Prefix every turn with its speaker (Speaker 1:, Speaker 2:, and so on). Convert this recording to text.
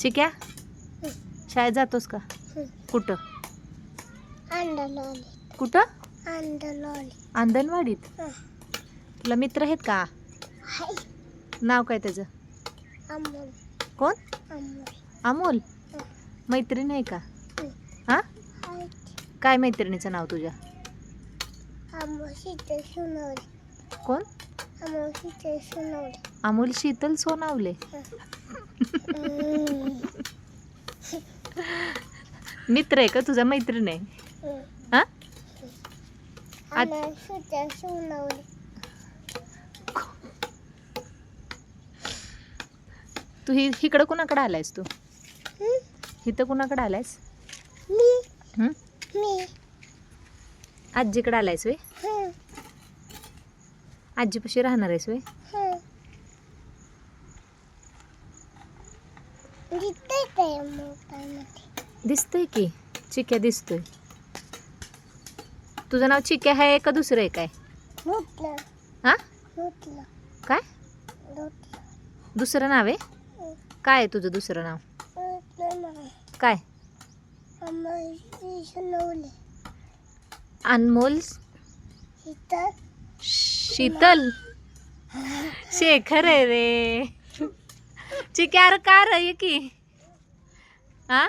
Speaker 1: चिक्या शाळेत जातोस का? कुठं कुठं? अंगणवाडीत. तुला मित्र आहेत का? नाव काय त्याचं? कोण? अमोल. मैत्रीण आहे का? हा, काय मैत्रिणीचं नाव तुझ्या? कोण? अमोल शीतल सोनावले. मित्र आहे का तुझा? मैत्रीण आहे? हा, तू इकडं कुणाकडे आलायस? तू इथं कुणाकडे आलायस? आजीकडे आलायस वे? आजीपाशी राहणार आहेस वे? दिसतंय की चिक्या दिसतोय. तुझं नाव चिक्या आहे का दुसरं आहे काय? हा, काय दुसरं नाव आहे? काय आहे तुझं दुसरं नाव? काय? अनमोल शीतल शेखर आहे रे. चिक्यार कार आहे की. हा,